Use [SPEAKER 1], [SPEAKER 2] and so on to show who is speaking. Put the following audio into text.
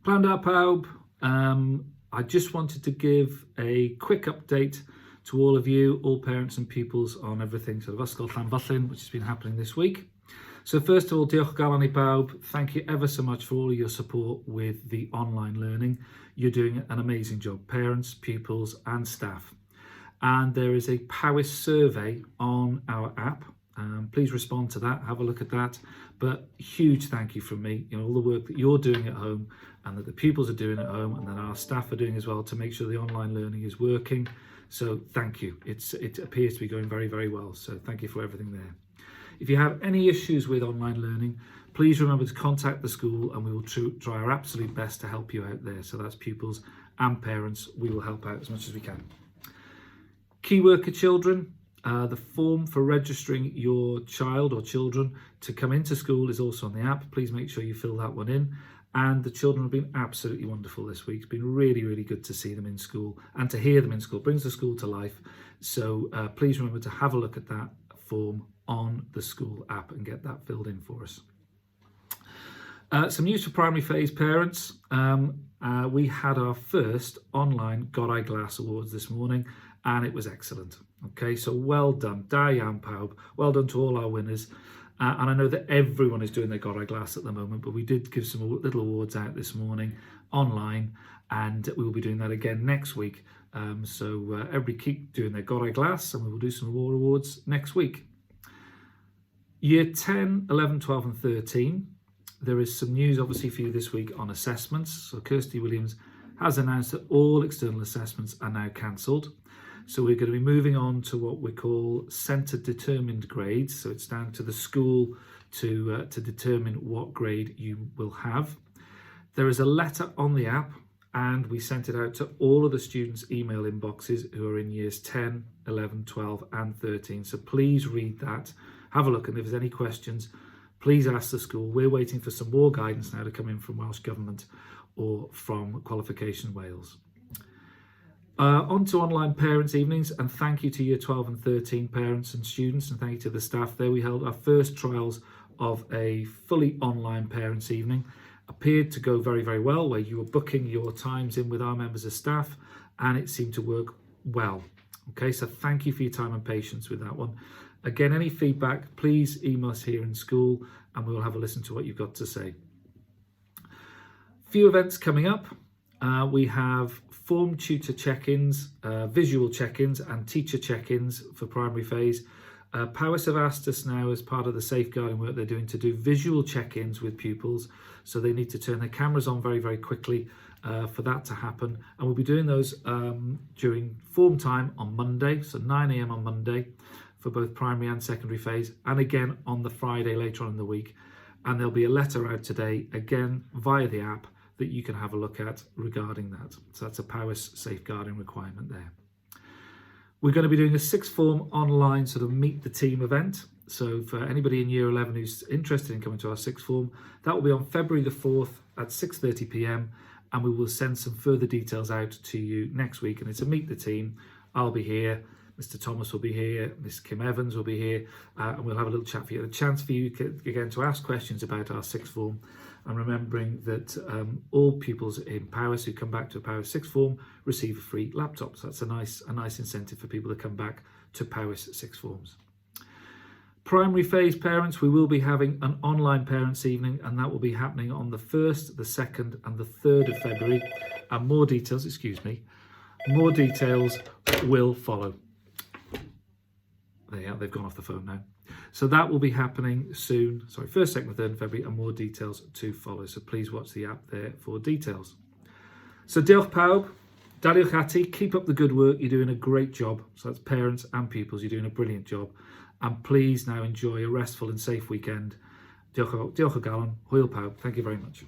[SPEAKER 1] Pnawn da pawb. I just wanted to give a quick update to all of you, all parents and pupils, on everything sort of Ysgol Llanfyllin, which has been happening this week. So first of all, diolch o galon I pawb. Thank you ever so much for all of your support with the online learning. You're doing an amazing job, parents, pupils and staff. And there is a Powys survey on our app. Please respond to that, have a look at that. But huge thank you from me, all the work that you're doing at home and that the pupils are doing at home and that our staff are doing as well to make sure the online learning is working. So thank you. It appears to be going very, very well. So thank you for everything there. If you have any issues with online learning, please remember to contact the school and we will try our absolute best to help you out there. So that's pupils and parents. We will help out as much as we can. Key worker children. The form for registering your child or children to come into school is also on the app. Please make sure you fill that one in. And the children have been absolutely wonderful this week. It's been really, really good to see them in school and to hear them in school. It brings the school to life. So please remember to have a look at that form on the school app and get that filled in for us. Some news for primary phase parents. We had our first online God Eye Glass Awards this morning and it was excellent. Okay, so well done, da iawn pawb. Well done to all our winners. And I know that everyone is doing their God Eye Glass at the moment, but we did give some little awards out this morning online and we will be doing that again next week. So everybody keep doing their God Eye Glass and we will do some more awards next week. Year 10, 11, 12 and 13. There is some news obviously for you this week on assessments. So Kirsty Williams has announced that all external assessments are now cancelled. So we're going to be moving on to what we call centre determined grades. So it's down to the school to determine what grade you will have. There is a letter on the app and we sent it out to all of the students' email inboxes who are in years 10, 11, 12 and 13. So please read that, have a look, and if there's any questions, please ask the school. We're waiting for some more guidance now to come in from Welsh Government or from Qualification Wales. On to online parents' evenings, and thank you to year 12 and 13 parents and students, and thank you to the staff there. We held our first trials of a fully online parents' evening. Appeared to go very, very well, where you were booking your times in with our members of staff, and it seemed to work well. Okay, so thank you for your time and patience with that one. Again, any feedback, please email us here in school, and we will have a listen to what you've got to say. Few events coming up. We have form tutor check-ins, visual check-ins and teacher check-ins for primary phase. Powys have asked us now, as part of the safeguarding work they're doing, to do visual check-ins with pupils. So they need to turn their cameras on very, very quickly for that to happen. And we'll be doing those during form time on Monday, so 9 AM on Monday for both primary and secondary phase, and again on the Friday later on in the week. And there'll be a letter out today, again via the app, that you can have a look at regarding that. So that's a Powys safeguarding requirement there. We're going to be doing a sixth form online sort of meet the team event. So for anybody in year 11 who's interested in coming to our sixth form, that will be on February the 4th at 6:30 PM. And we will send some further details out to you next week. And it's a meet the team. I'll be here. Mr Thomas will be here, Miss Kim Evans will be here, and we'll have a little chat for you. A chance for you, again, to ask questions about our sixth form, and remembering that all pupils in Powys who come back to a Powys sixth form receive a free laptop. So that's a nice incentive for people to come back to Powys sixth forms. Primary phase parents, we will be having an online parents evening, and that will be happening on the 1st, the 2nd and the 3rd of February. And more details will follow. There, they've gone off the phone now. So that will be happening soon. Sorry, 1st, 2nd and 3rd of February, and more details to follow. So please watch the app there for details. So diolch pawb, daliwch ati, keep up the good work. You're doing a great job. So that's parents and pupils. You're doing a brilliant job. And please now enjoy a restful and safe weekend. Diolch o galon, hwyl pawb. Thank you very much.